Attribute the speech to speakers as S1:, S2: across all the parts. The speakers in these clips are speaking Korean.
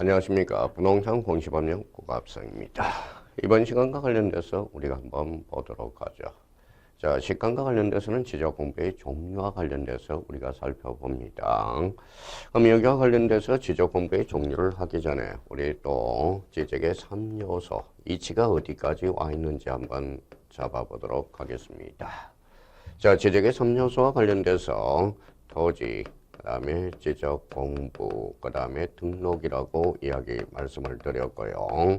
S1: 안녕하십니까. 부동산 공시법령 고갑성입니다. 이번 시간과 관련돼서 우리가 한번 보도록 하죠. 자, 시간과 관련돼서는 지적 공부의 종류와 관련돼서 우리가 살펴봅니다. 그럼 여기와 관련돼서 지적 공부의 종류를 하기 전에 우리 또 지적의 3요소, 이치가 어디까지 와 있는지 한번 잡아보도록 하겠습니다. 자, 지적의 3요소와 관련돼서 토지, 그 다음에 지적 공부, 그 다음에 등록이라고 말씀을 드렸고요.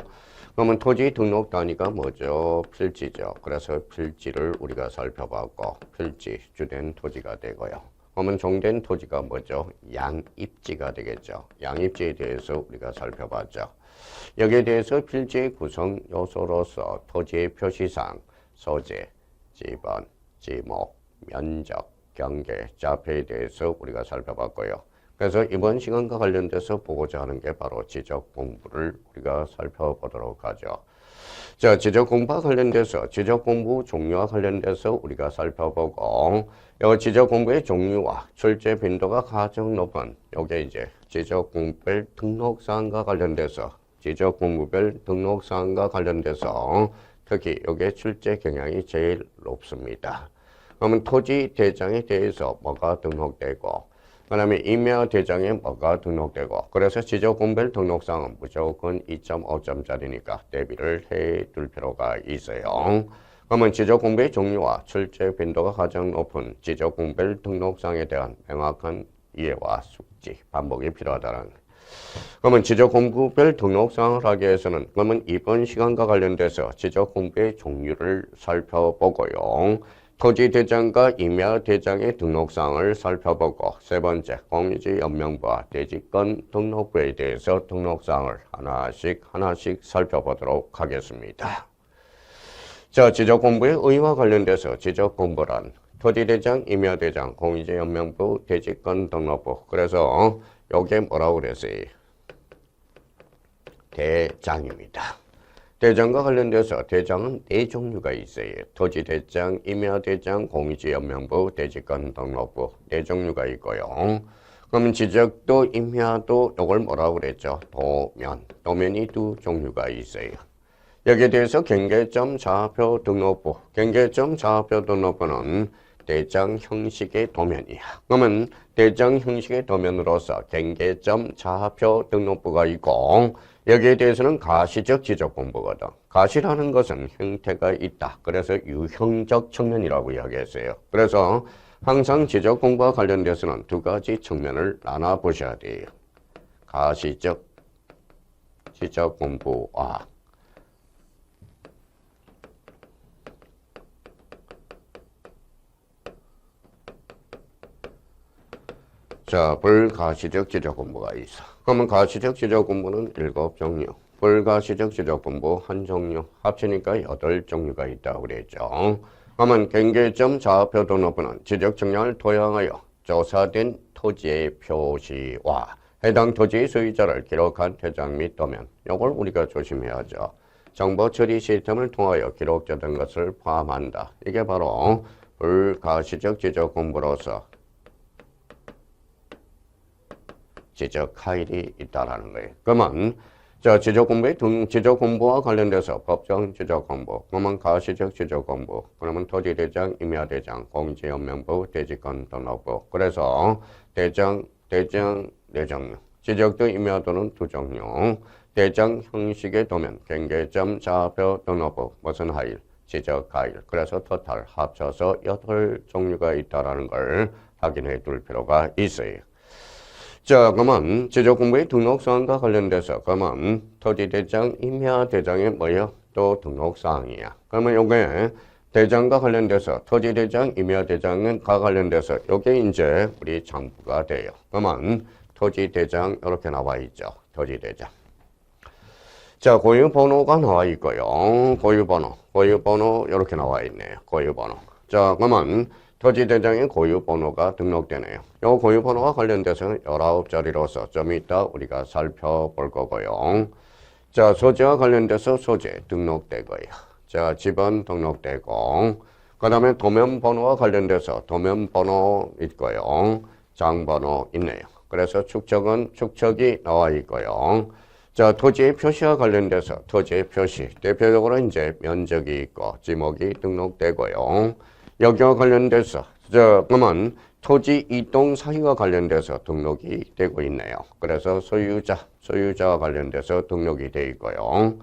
S1: 그러면 토지 등록 단위가 뭐죠? 필지죠. 그래서 필지를 우리가 살펴봤고, 필지, 주된 토지가 되고요. 그러면 종된 토지가 뭐죠? 양입지가 되겠죠. 양입지에 대해서 우리가 살펴봤죠. 여기에 대해서 필지의 구성 요소로서 토지의 표시상, 소재, 지번, 지목, 면적, 경계, 자폐에 대해서 우리가 살펴봤고요. 그래서 이번 시간과 관련돼서 보고자 하는 게 바로 지적 공부를 우리가 살펴보도록 하죠. 자, 지적 공부와 관련돼서 지적 공부 종류와 관련돼서 우리가 살펴보고, 이 지적 공부의 종류와 출제 빈도가 가장 높은 요게 이제 지적 공부별 등록사항과 관련돼서 지적 공부별 등록사항과 관련돼서 특히 요게 출제 경향이 제일 높습니다. 그러면 토지 대장에 대해서 뭐가 등록되고, 그 다음에 임야 대장에 뭐가 등록되고, 그래서 지적 공부별 등록사항은 무조건 2.5점짜리니까 대비를 해 둘 필요가 있어요. 그러면 지적 공부의 종류와 출제 빈도가 가장 높은 지적 공부별 등록사항에 대한 명확한 이해와 숙지, 반복이 필요하다는. 그러면 지적 공부별 등록사항을 하기 위해서는 그러면 이번 시간과 관련돼서 지적 공부의 종류를 살펴보고요. 토지 대장과 임야 대장의 등록사항을 살펴보고, 세 번째, 공유지 연명부와 대지권 등록부에 대해서 등록사항을 하나씩 살펴보도록 하겠습니다. 자, 지적 공부의 의의와 관련돼서 지적 공부란 토지 대장, 임야 대장, 공유지 연명부, 대지권 등록부. 그래서 요게 뭐라고 그랬어요? 대장입니다. 대장과 관련돼서 대장은 4종류가 있어요. 토지 대장, 임야 대장, 공유지 연명부, 대지권 등록부 4종류가 있고요. 그럼 지적도 임야도 이걸 뭐라고 그랬죠? 도면이 2종류가 있어요. 여기에 대해서 경계점 좌표 등록부, 경계점 좌표 등록부는 대장 형식의 도면이야. 그러면 대장 형식의 도면으로서 경계점 좌표 등록부가 있고, 여기에 대해서는 가시적 지적 공부거든. 가시라는 것은 형태가 있다. 그래서 유형적 측면이라고 이야기했어요. 그래서 항상 지적 공부와 관련돼서는 2가지 측면을 나눠 보셔야 돼요. 가시적 지적 공부와 자, 불가시적 지적 공부가 있어. 그러면 가시적 지적 공부는 7종류, 불가시적 지적 공부 1종류, 합치니까 8종류가 있다고 그랬죠. 그러면 경계점 좌표 등록부는 지적 측량을 토양하여 조사된 토지의 표시와 해당 토지의 소유자를 기록한 대장 및 도면, 이걸 우리가 조심해야죠. 정보 처리 시스템을 통하여 기록되던 것을 포함한다. 이게 바로 불가시적 지적 공부로서 지적 파일이 있다라는 거예요. 그러면 지적 공부와 관련돼서 법정 지적 공부, 그러면 가시적 지적 공부, 그러면 토지 대장, 임야 대장, 공지 연명부, 대지권 등록부. 그래서 대장 4종류, 지적도 임야도는 2종류, 대장 형식의 도면, 경계점 좌표 등록부, 무슨 하일, 지적 파일. 그래서 토탈 합쳐서 8종류가 있다라는 걸 확인해 둘 필요가 있어요. 자, 그러면 지적 공부의 등록사항과 관련돼서 그러면 토지 대장, 임야 대장이 뭐예요? 또 등록사항이야. 그러면 요게 대장과 관련돼서 토지 대장, 임야 대장과 관련돼서 요게 이제 우리 장부가 돼요. 그러면 토지 대장 이렇게 나와 있죠. 토지 대장. 자, 고유 번호가 나와 있고요. 고유 번호 이렇게 나와 있네요. 고유 번호. 자, 그러면 토지 대장의 고유 번호가 등록되네요. 이 고유 번호와 관련돼서는 19자리로서 좀 이따 우리가 살펴볼 거고요. 자, 소재와 관련돼서 소재 등록되고요. 자, 지번 등록되고, 그 다음에 도면 번호와 관련돼서 도면 번호 있고요. 장 번호 있네요. 그래서 축척은 축척이 나와 있고요. 자, 토지의 표시와 관련돼서 토지의 표시, 대표적으로 이제 면적이 있고 지목이 등록되고요. 여기와 관련돼서 그러면 토지 이동 사유와 관련돼서 등록이 되고 있네요. 그래서 소유자와 관련돼서 등록이 되어 있고요.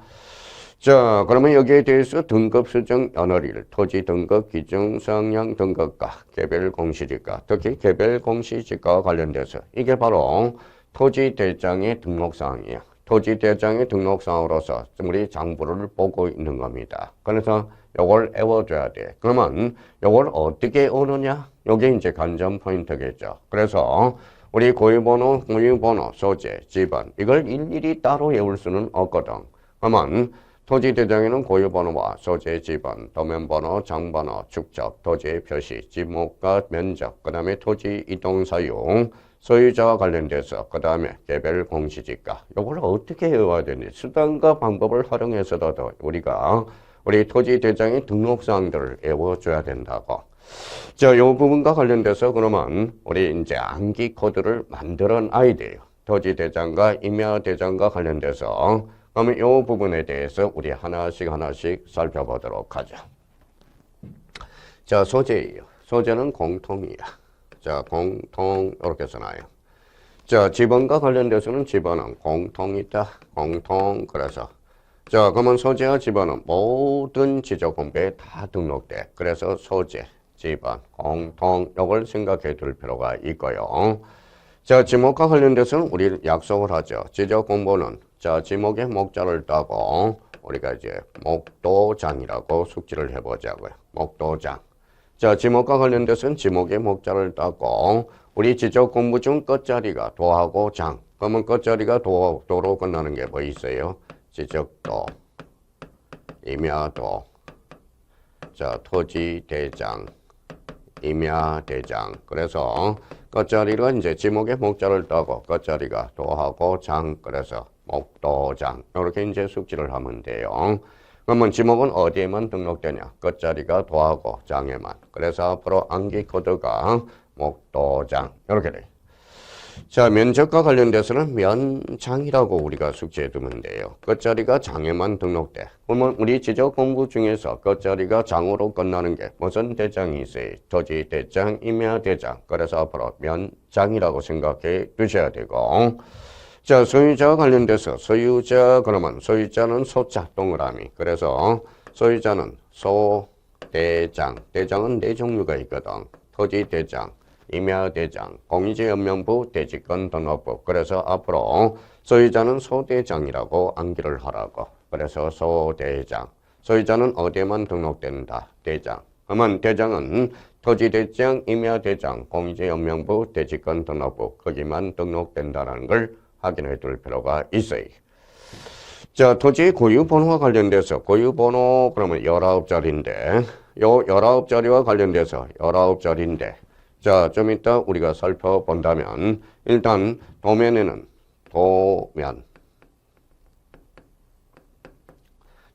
S1: 자, 그러면 여기에 대해서 등급 수정 연월일, 토지 등급 기준 수확량 등급가, 개별 공시지가, 특히 개별 공시지가와 관련돼서 이게 바로 토지 대장의 등록 사항이에요. 토지 대장의 등록 사항으로서 우리 장부를 보고 있는 겁니다. 그래서 요걸 외워줘야 돼. 그러면 요걸 어떻게 오느냐? 요게 이제 관전 포인트겠죠. 그래서 우리 고유번호, 소재, 지번 이걸 일일이 따로 외울 수는 없거든. 그러면 토지 대장에는 고유번호와 소재, 지번, 도면번호, 장번호, 축적, 토지의 표시, 지목과 면적, 그 다음에 토지 이동 사용, 소유자와 관련돼서 그 다음에 개별 공시지가 이걸 어떻게 외워야 되니? 수단과 방법을 활용해서도 우리가 우리 토지 대장의 등록사항들을 외워줘야 된다고. 자, 이 부분과 관련돼서 그러면 우리 이제 암기 코드를 만들어 놔야 돼요. 토지 대장과 임야 대장과 관련돼서 그러면 이 부분에 대해서 우리 하나씩 살펴보도록 하죠. 자, 소재예요. 소재는 공통이야. 자, 공통 이렇게 써놔요. 자, 지번과 관련돼서는 지번은 공통이다. 공통. 그래서 자, 그러면 소재와 지번은 모든 지적공부에 다 등록돼. 그래서 소재, 지번, 공통 이걸 생각해 둘 필요가 있고요. 자, 지목과 관련돼서는 우리 약속을 하죠. 지적공부는 자, 지목의 목자를 따고 우리가 이제 목도장이라고 숙지를 해보자고요. 목도장. 자, 지목과 관련돼서는 지목의 목자를 따고 우리 지적 공부 중 끝자리가 도하고 장. 그러면 끝자리가 도로 끝나는 게 뭐 있어요? 지적도, 임야도, 자, 토지대장, 임야대장. 그래서 끝자리가 이제 지목의 목자를 따고 끝자리가 도하고 장. 그래서 목도장. 이렇게 이제 숙지를 하면 돼요. 그러면 지목은 어디에만 등록되냐? 끝자리가 도하고 장에만. 그래서 앞으로 암기 코드가 목도장. 이렇게 돼. 자, 면적과 관련돼서는 면장이라고 우리가 숙지해 두면 돼요. 끝자리가 장에만 등록돼. 그러면 우리 지적 공부 중에서 끝자리가 장으로 끝나는 게 무슨 대장이 있어요? 토지 대장, 임야 대장. 그래서 앞으로 면장이라고 생각해 두셔야 되고. 자, 소유자와 관련돼서 소유자 그러면 소유자는 소자 동그라미. 그래서 소유자는 소대장. 대장은 네 종류가 있거든. 토지 대장, 임야 대장, 공유지연명부, 대지권 등록부. 그래서 앞으로 소유자는 소대장이라고 암기를 하라고. 그래서 소대장. 소유자는 어디에만 등록된다? 대장. 그러면 대장은 토지 대장, 임야 대장, 공유지연명부, 대지권 등록부. 거기만 등록된다는 걸 확인해 둘 필요가 있어요. 자, 토지 고유번호와 관련돼서 고유번호 그러면 19자리인데 요 19자리와 관련돼서 19자리인데 자, 좀 이따 우리가 살펴본다면 일단 도면에는 도면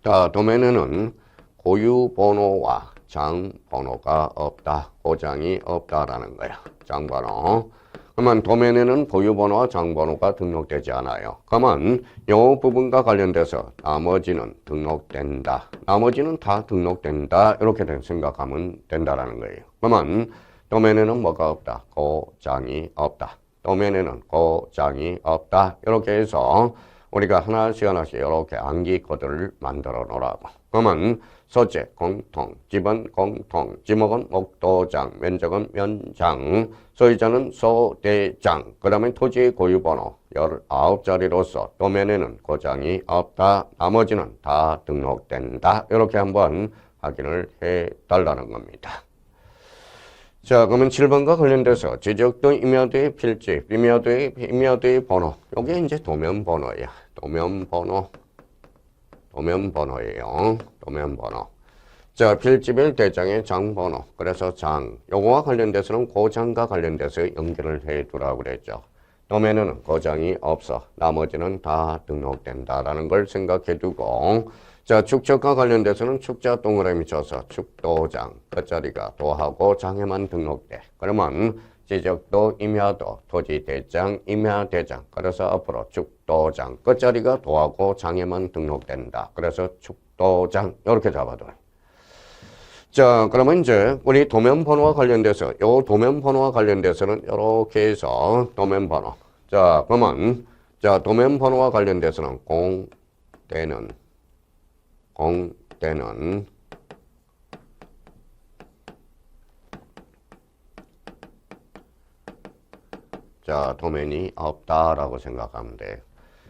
S1: 자, 도면에는 고유번호와 장번호가 없다. 고장이 없다라는 거야. 장번호. 그러면 도면에는 고유번호와 장번호가 등록되지 않아요. 그러면 이 부분과 관련돼서 나머지는 등록된다. 나머지는 다 등록된다. 이렇게 생각하면 된다라는 거예요. 그러면 도면에는 뭐가 없다? 고장이 없다. 도면에는 고장이 없다. 이렇게 해서 우리가 하나씩 이렇게 암기 코드를 만들어 놓으라고. 그러면 소재, 공통, 지번, 공통, 지목은 목도장, 면적은 면장, 소유자는 소대장, 그 다음에 토지 고유번호 19자리로서 도면에는 고장이 없다. 나머지는 다 등록된다. 이렇게 한번 확인을 해달라는 겁니다. 자, 그러면 7번과 관련돼서 지적도 임야도의 필지, 임야도의 번호. 이게 이제 도면번호야. 도면번호예요. 도면번호. 자, 필지별 대장의 장번호. 그래서 장. 요거와 관련돼서는 고장과 관련돼서 연결을 해 두라고 그랬죠. 도면에는 고장이 없어. 나머지는 다 등록된다라는 걸 생각해 두고. 자, 축적과 관련돼서는 축자 동그라미 쳐서 축도장. 끝자리가 도하고 장에만 등록돼. 그러면 지적도, 임야도, 토지대장, 임야대장. 그래서 앞으로 축도장. 끝자리가 도하고 장에만 등록된다. 그래서 축도장. 이렇게 잡아둬요. 자, 그러면 이제 우리 도면번호와 관련돼서 요 도면번호와 관련돼서는 이렇게 해서 도면번호. 자, 그러면 자, 도면번호와 관련돼서는 공대는 자, 도면이 없다라고 생각하면 돼.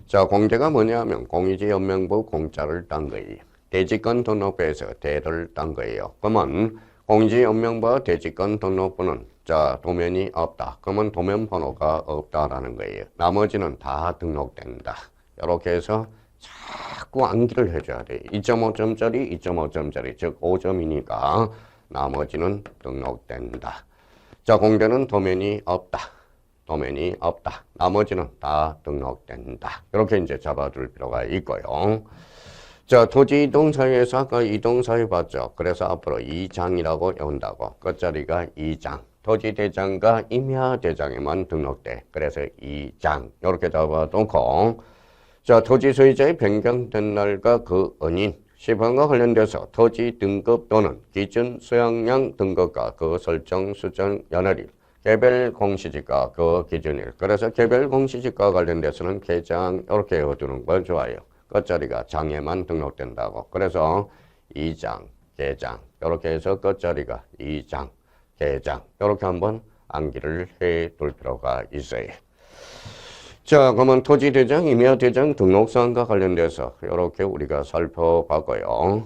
S1: 자, 공대가 뭐냐면 공유지 연명부 공짜를 딴 거예요. 대지권 등록부에서 대를 딴 거예요. 그러면 공유지 연명부와 대지권 등록부는 자, 도면이 없다. 그러면 도면 번호가 없다라는 거예요. 나머지는 다 등록된다. 이렇게 해서 자꾸 암기를 해줘야 돼. 2.5점짜리, 2.5점짜리, 즉 5점이니까 나머지는 등록된다. 자, 공대는 도면이 없다. 도면이 없다. 나머지는 다 등록된다. 이렇게 이제 잡아둘 필요가 있고요. 자, 토지 이동 사유에서 아까 이동 사유 봤죠? 그래서 앞으로 2장이라고 외운다고. 끝자리가 2장. 토지 대장과 임야 대장에만 등록돼. 그래서 2장. 이렇게 잡아놓고. 자, 토지 소유자의 변경된 날과 그 은인. 시범과 관련돼서 토지 등급 또는 기준 수용량 등급과 그 설정 수정 연월일. 개별 공시지가 그 기준일. 그래서 개별 공시지가 관련돼서는 개장 이렇게 외워두는 걸 좋아해요. 끝자리가 장에만 등록된다고. 그래서 2장, 개장 이렇게 해서 끝자리가 2장, 개장 이렇게 한번 암기를 해둘 필요가 있어요. 자, 그러면 토지대장, 임야대장 등록사항과 관련돼서 이렇게 우리가 살펴봤고요.